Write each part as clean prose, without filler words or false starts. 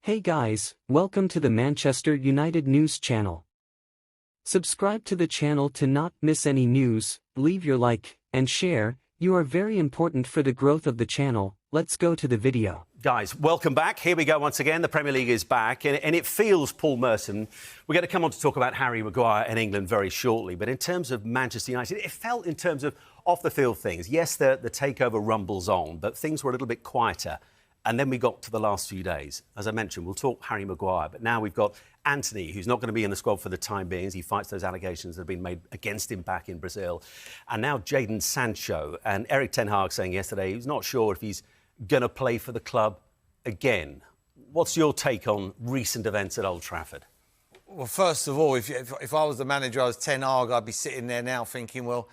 Hey guys, welcome to the Manchester United News channel. Subscribe to the channel to not miss any news, leave your like, and share, you are very important for the growth of the channel. Let's go to the video. Guys, welcome back. Here we go once again. The Premier League is back, and it feels, Paul Merson, we're going to come on to talk about Harry Maguire and England very shortly, but in terms of Manchester United, it felt in terms of off-the-field things. Yes, the takeover rumbles on, but things were a little bit quieter. And then we got to the last few days. As I mentioned, we'll talk Harry Maguire, but now we've got Anthony, who's not going to be in the squad for the time being as he fights those allegations that have been made against him back in Brazil. And now Jadon Sancho, and Erik saying yesterday he's not sure if he's going to play for the club again. What's your take on recent events at Old Trafford? Well, first of all, if I was the manager, I was Ten Hag, I'd be sitting there now thinking, well,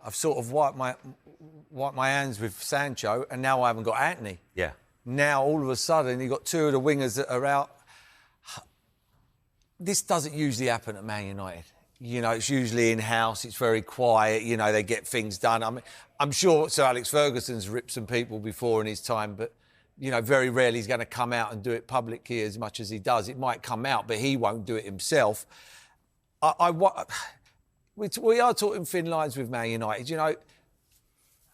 I've sort of wiped my hands with Sancho, and now I haven't got Anthony. Yeah. Now, all of a sudden, you've got two of the wingers that are out. This doesn't usually happen at Man United. You know, it's usually in-house, it's very quiet, you know, they get things done. I mean, I'm sure Sir Alex Ferguson's ripped some people before in his time, but, you know, very rarely he's going to come out and do it publicly as much as he does. It might come out, but he won't do it himself. We are talking thin lines with Man United, you know.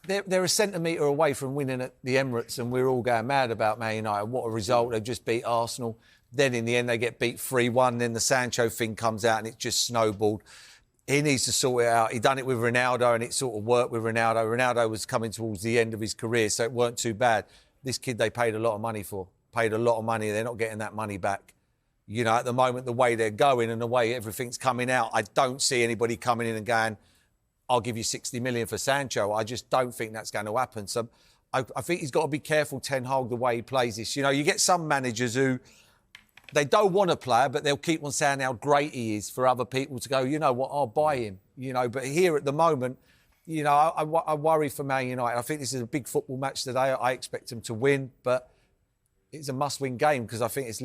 They're a centimetre away from winning at the Emirates, and we're all going mad about Man United. What a result. They've just beat Arsenal. Then in the end, they get beat 3-1. Then the Sancho thing comes out and it just snowballed. He needs to sort it out. He done it with Ronaldo and it sort of worked with Ronaldo. Ronaldo was coming towards the end of his career, so it weren't too bad. This kid they paid a lot of money for. Paid a lot of money. They're not getting that money back. You know, at the moment, the way they're going and the way everything's coming out, I don't see anybody coming in and going, I'll give you 60 million for Sancho. I just don't think that's going to happen. So I think he's got to be careful, Ten Hag, the way he plays this. You know, you get some managers who, they don't want a player, but they'll keep on saying how great he is for other people to go, you know what, I'll buy him. You know, but here at the moment, you know, I worry for Man United. I think this is a big football match today. I expect them to win, but it's a must-win game because I think it's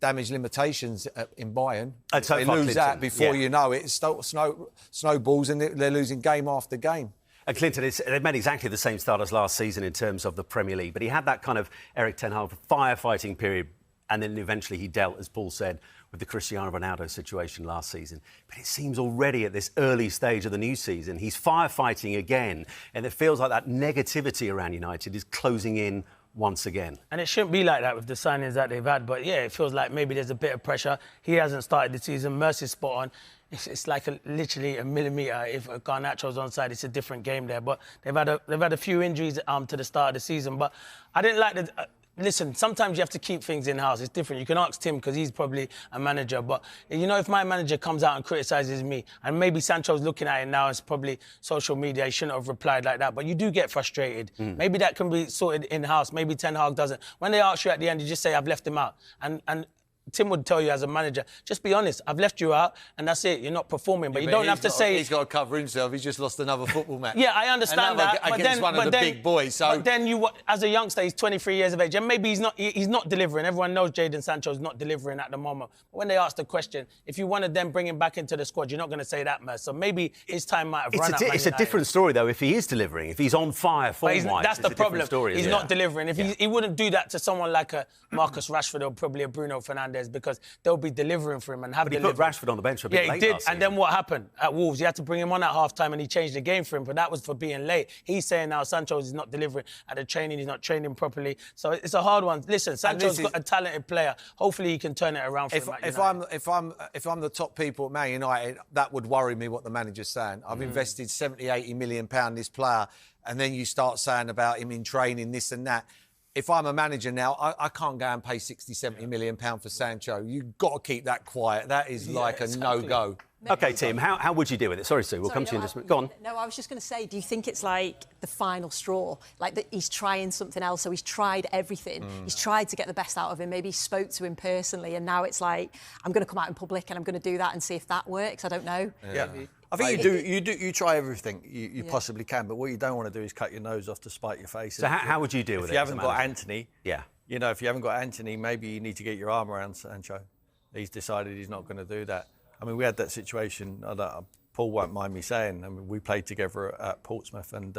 damage limitations in Bayern. They lose that before you know it. Snowballs and they're losing game after game. And Clinton, they've made exactly the same start as last season in terms of the Premier League, but he had that kind of Erik Ten Hag firefighting period, and then eventually he dealt, as Paul said, with the Cristiano Ronaldo situation last season. But it seems already at this early stage of the new season, he's firefighting again, and it feels like that negativity around United is closing in once again. And it shouldn't be like that with the signings that they've had, but yeah, it feels like maybe there's a bit of pressure. He hasn't started the season. Mercy's spot on. It's like literally a millimetre. If Garnacho's onside, it's a different game there. But they've had a few injuries to the start of the season. But I didn't like the... Listen, sometimes you have to keep things in-house. It's different. You can ask Tim because he's probably a manager. But, you know, if my manager comes out and criticises me, and maybe Sancho's looking at it now, it's probably social media, he shouldn't have replied like that. But you do get frustrated. Maybe that can be sorted in-house. Maybe Ten Hag doesn't. When they ask you at the end, you just say, I've left him out. And Tim would tell you as a manager, just be honest, I've left you out and that's it, you're not performing. But you don't have to say... He's got to cover himself, he's just lost another football match. Yeah, I understand that. Against one of the big boys. So... But then you, as a youngster, he's 23 years of age, and maybe he's not delivering. Everyone knows Jadon Sancho's not delivering at the moment. But when they ask the question, if you want to then bring him back into the squad, you're not going to say that, Mer. So maybe his time might have run out. It's a different story, though, if he is delivering, if he's on fire form-wise. That's the problem. He's not delivering. If he wouldn't do that to someone like a Marcus Rashford or probably a Bruno Fernandes, because they'll be delivering for him and have delivered. He put Rashford on the bench a bit late. Yeah, he did. And then what happened at Wolves? He had to bring him on at half-time and he changed the game for him, but that was for being late. He's saying now Sancho is not delivering at the training, he's not training properly. So it's a hard one. Listen, Sancho's got a talented player. Hopefully he can turn it around for him. If I'm the top people at Man United, that would worry me what the manager's saying. I've invested 70, 80 million pounds in this player, and then you start saying about him in training, this and that. If I'm a manager now, I can't go and pay 60, 70 million pounds for Sancho. You've got to keep that quiet. That is like a no-go. OK, Tim, how would you deal with it? Sorry, Sue, we'll come to you in just a minute. Go on. No, I was just going to say, do you think it's like the final straw? Like that he's trying something else, so he's tried everything. He's tried to get the best out of him. Maybe he spoke to him personally, and now it's like, I'm going to come out in public and I'm going to do that and see if that works. I don't know. Yeah. I think you try everything you possibly can, but what you don't want to do is cut your nose off to spite your face. So how would you deal with it? If you haven't got Anthony, you know, if you haven't got Anthony, maybe you need to get your arm around Sancho. He's decided he's not going to do that. I mean, we had that situation, Paul won't mind me saying, I mean, we played together at Portsmouth and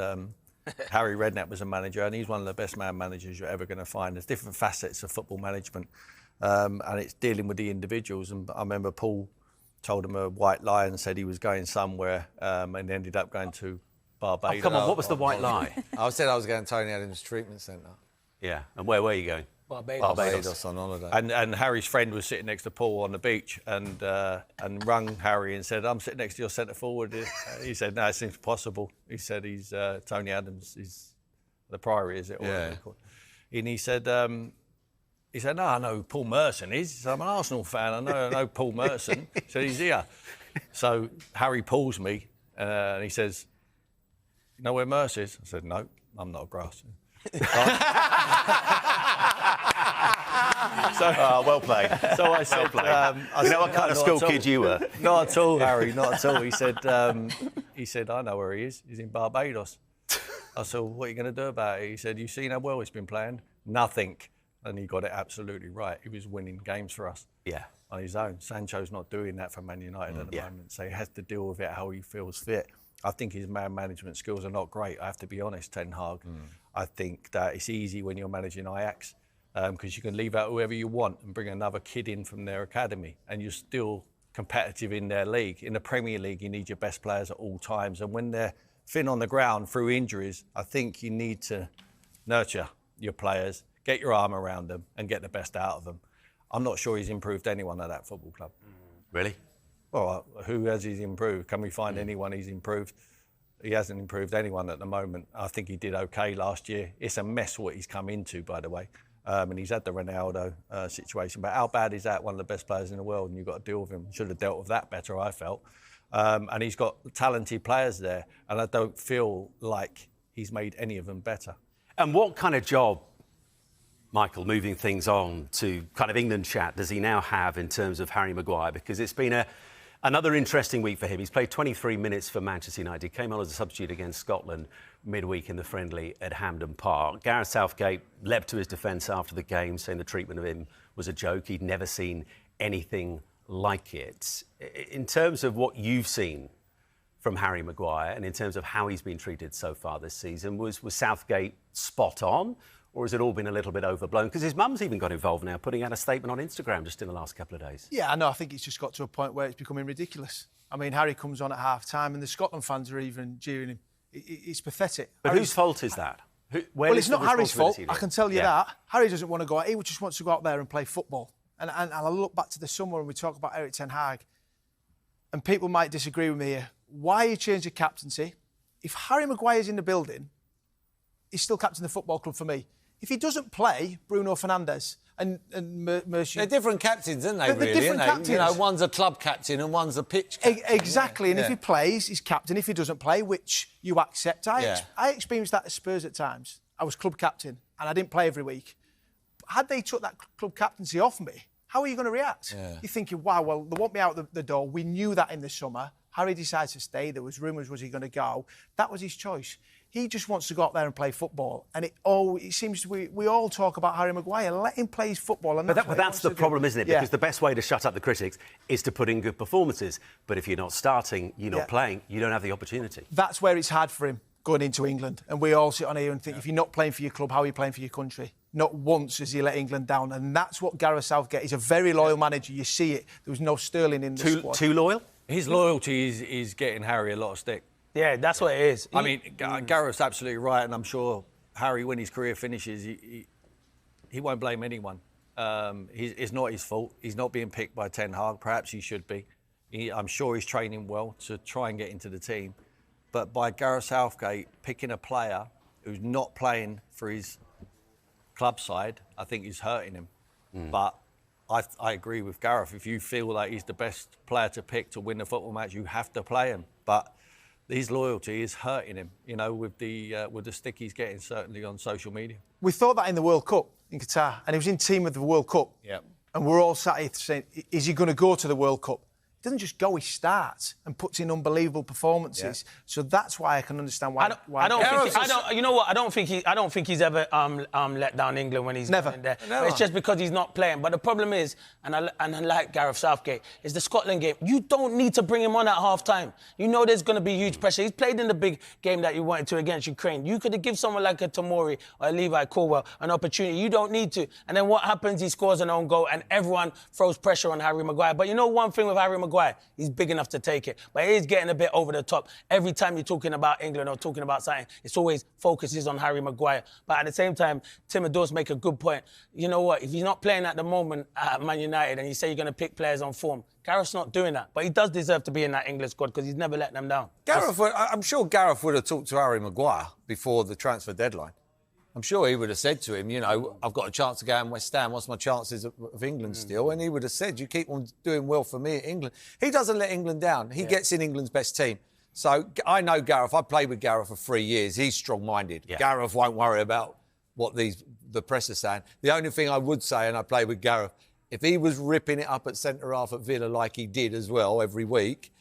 Harry Redknapp was a manager, and he's one of the best man managers you're ever going to find. There's different facets of football management, and it's dealing with the individuals. And I remember Paul told him a white lie and said he was going somewhere, and ended up going to Barbados. Oh, come on, what was the white lie? I said I was going to Tony Adams Treatment Centre. Yeah, and where were you going? Barbados on holiday. And Harry's friend was sitting next to Paul on the beach and rung Harry and said, "I'm sitting next to your centre forward." He said, "No, it seems possible." He said, "He's Tony Adams. He's the Priory, is it?" Yeah. And he said, "No, I know who Paul Merson is. He said, I'm an Arsenal fan. I know Paul Merson." He said, "He's here." So Harry pulls me and he says, "You know where Merce is?" I said, "No, I'm not a grass." Well played. So I said, you know what kind of school kid you were? Not at all, Harry, not at all. He said, "I know where he is. He's in Barbados." I said, "What are you going to do about it?" He said, "You seen how well it's been playing?" Nothing. And he got it absolutely right. He was winning games for us. Yeah. On his own. Sancho's not doing that for Man United at the moment, so he has to deal with it how he feels fit. I think his man management skills are not great, I have to be honest, Ten Hag. I think that it's easy when you're managing Ajax, because you can leave out whoever you want and bring another kid in from their academy, and you're still competitive in their league. In the Premier League, you need your best players at all times, and when they're thin on the ground through injuries, I think you need to nurture your players, get your arm around them, and get the best out of them. I'm not sure he's improved anyone at that football club. Really? Well, who has he improved? Can we find anyone he's improved? He hasn't improved anyone at the moment. I think he did okay last year. It's a mess what he's come into, by the way. And he's had the Ronaldo situation. But how bad is that? One of the best players in the world, and you've got to deal with him. Should have dealt with that better, I felt. And he's got talented players there, and I don't feel like he's made any of them better. And what kind of job, Michael, moving things on to kind of England chat, does he now have in terms of Harry Maguire? Because it's been another interesting week for him. He's played 23 minutes for Manchester United. He came on as a substitute against Scotland midweek in the friendly at Hampden Park. Gareth Southgate leapt to his defence after the game, saying the treatment of him was a joke. He'd never seen anything like it. In terms of what you've seen from Harry Maguire and in terms of how he's been treated so far this season, was Southgate spot on? Or has it all been a little bit overblown? Because his mum's even got involved now, putting out a statement on Instagram just in the last couple of days. Yeah, I know. I think it's just got to a point where it's becoming ridiculous. I mean, Harry comes on at half-time and the Scotland fans are even jeering him. It's pathetic. But whose fault is that? Well, it's not Harry's fault, I can tell you that. Harry doesn't want to go out. He just wants to go out there and play football. And I look back to the summer and we talk about Erik Ten Hag, and people might disagree with me here. Why you change the captaincy? If Harry Maguire's in the building, he's still captain of the football club for me. If he doesn't play, Bruno Fernandes and Mercier... They're different captains, aren't they, they're really? different captains. You know, one's a club captain and one's a pitch captain. Exactly, and if he plays, he's captain. If he doesn't play, which you accept. I experienced that at Spurs at times. I was club captain and I didn't play every week. Had they took that club captaincy off me, how are you going to react? Yeah. You're thinking, wow, well, they want me out the door. We knew that in the summer. Harry decides to stay. There was rumours, was he going to go? That was his choice. He just wants to go out there and play football. And it seems we all talk about Harry Maguire. Let him play his football. And but that's the problem, isn't it? Because the best way to shut up the critics is to put in good performances. But if you're not starting, you're not playing, you don't have the opportunity. That's where it's hard for him going into England. And we all sit on here and think, if you're not playing for your club, how are you playing for your country? Not once has he let England down. And that's what Gareth Southgate is. A very loyal manager. You see it. There was no Sterling in the squad. Too loyal? His loyalty is getting Harry a lot of stick. Yeah, that's what it is. I mean, Gareth's absolutely right, and I'm sure Harry, when his career finishes, he won't blame anyone. It's not his fault. He's not being picked by Ten Hag. Perhaps he should be. I'm sure he's training well to try and get into the team. But by Gareth Southgate picking a player who's not playing for his club side, I think he's hurting him. But I agree with Gareth. If you feel like he's the best player to pick to win the football match, you have to play him. But his loyalty is hurting him, you know, with the stick he's getting, certainly on social media. We thought that in the World Cup in Qatar, and he was in team of the World Cup. Yeah. And we're all sat here saying, is he going to go to the World Cup? doesn't just go, he starts and puts in unbelievable performances. Yeah. So that's why I can understand why. You know what? I don't think he's ever let down England when he's in there. Never. It's just because he's not playing. But the problem is, and I like Gareth Southgate, is the Scotland game. You don't need to bring him on at half-time. You know there's going to be huge pressure. He's played in the big game that you wanted to against Ukraine. You could have given someone like a Tomori or a Levi Colwell an opportunity. You don't need to. And then what happens? He scores an own goal and everyone throws pressure on Harry Maguire. But you know one thing with Harry Maguire? He's big enough to take it. But he is getting a bit over the top. Every time you're talking about England or talking about something, it's always focuses on Harry Maguire. But at the same time, Tim Adors make a good point. You know what? If he's not playing at the moment at Man United and you say you're going to pick players on form, Gareth's not doing that. But he does deserve to be in that England squad because he's never let them down. I'm sure Gareth would have talked to Harry Maguire before the transfer deadline. I'm sure he would have said to him, you know, I've got a chance to go in West Ham. What's my chances of England still? And he would have said, you keep on doing well for me at England. He doesn't let England down. He gets in England's best team. So I know Gareth. I played with Gareth for 3 years. He's strong-minded. Yeah. Gareth won't worry about what the press are saying. The only thing I would say, and I played with Gareth, if he was ripping it up at centre-half at Villa like he did as well every week,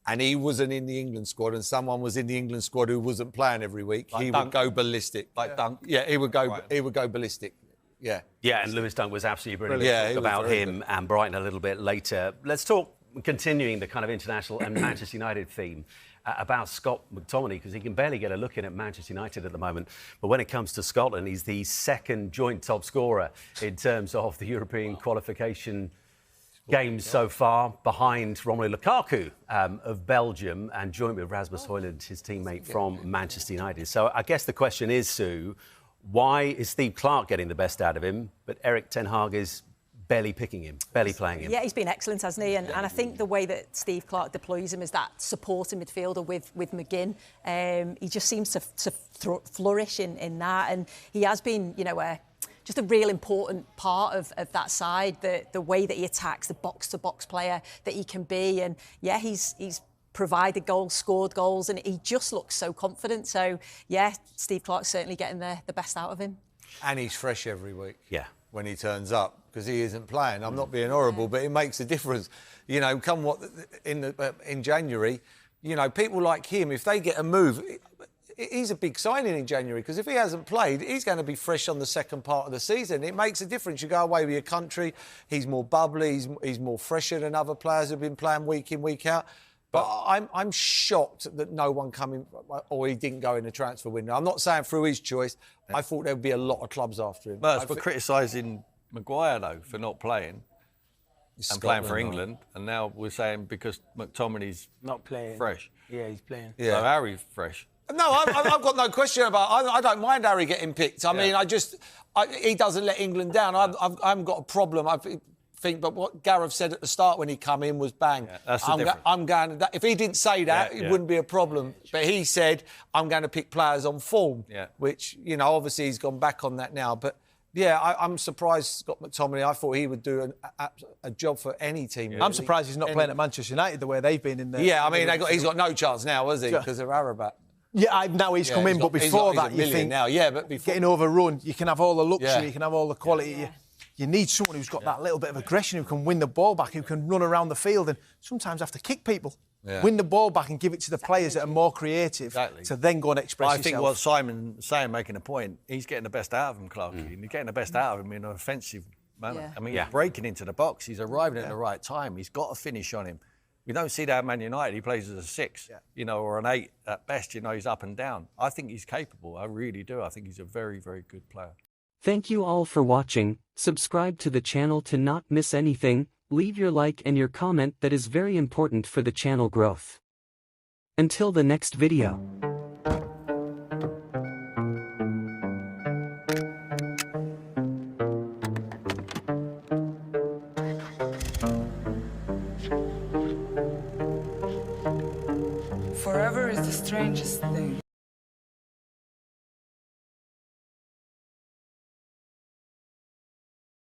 and he wasn't in the England squad and someone was in the England squad who wasn't playing every week, he would go ballistic. Like Dunk. Yeah, he would go ballistic. Yeah. Yeah, and Lewis Dunk was absolutely brilliant. Yeah, talk about him and Brighton a little bit later. Let's talk, continuing the kind of international and Manchester United theme, about Scott McTominay, because he can barely get a look in at Manchester United at the moment. But when it comes to Scotland, he's the second joint top scorer in terms of the European qualification games so far, behind Romelu Lukaku of Belgium and joint with Rasmus Højlund, his teammate from Manchester United. So I guess the question is, Sue, why is Steve Clarke getting the best out of him, but Erik ten Hag is barely picking him, barely playing him? Yeah, he's been excellent, hasn't he? And I think the way that Steve Clarke deploys him is that supporting midfielder with McGinn. He just seems to flourish in that. And he has been, you know, just a real important part of that side, the way that he attacks, the box-to-box player that he can be. And, yeah, he's provided goals, scored goals, and he just looks so confident. So, yeah, Steve Clarke's certainly getting the best out of him. And he's fresh every week. Yeah. When he turns up, because he isn't playing. I'm not being horrible, but it makes a difference. You know, in January, you know, people like him, if they get a move, he's a big signing in January, because if he hasn't played, he's going to be fresh on the second part of the season. It makes a difference. You go away with your country, he's more bubbly, he's more fresher than other players who've been playing week in, week out. But I'm shocked that no one coming, or he didn't go in the transfer window. I'm not saying through his choice. I thought there would be a lot of clubs after him. But for criticising Maguire, though, for not playing and playing for England, and now we're saying because McTominay's not playing, fresh. Yeah, he's playing. Yeah. So Harry's fresh. No, I've got no question about it. I don't mind Harry getting picked. I mean, he doesn't let England down. I haven't got a problem. But what Gareth said at the start when he come in was bang. Yeah, that's the difference. I'm going to, if he didn't say that, it wouldn't be a problem. But he said, I'm going to pick players on form, which, you know, obviously he's gone back on that now. But, yeah, I'm surprised Scott McTominay. I thought he would do a job for any team. Yeah. I'm surprised he's not playing at Manchester United the way they've been in there. Yeah, I mean, he's got no chance now, has he, because of Arabat. Yeah, now he's come in, but before that, you think now, but before getting overrun, you can have all the luxury, you can have all the quality. Yeah. You need someone who's got that little bit of aggression, who can win the ball back, who can run around the field and sometimes have to kick people. Yeah. Win the ball back and give it to the players that are more creative to then go and express yourself. I think what Simon's saying, making a point, he's getting the best out of him, Clarke. He's getting the best out of him in an offensive manner. Yeah. I mean, he's breaking into the box. He's arriving at the right time. He's got a finish on him. We don't see that at Man United. He plays as a 6, you know, or an 8 at best. You know, he's up and down. I think he's capable. I really do. I think he's a very, very good player. Thank you all for watching. Subscribe to the channel to not miss anything. Leave your like and your comment, that is very important for the channel growth. Until the next video. Forever is the strangest thing.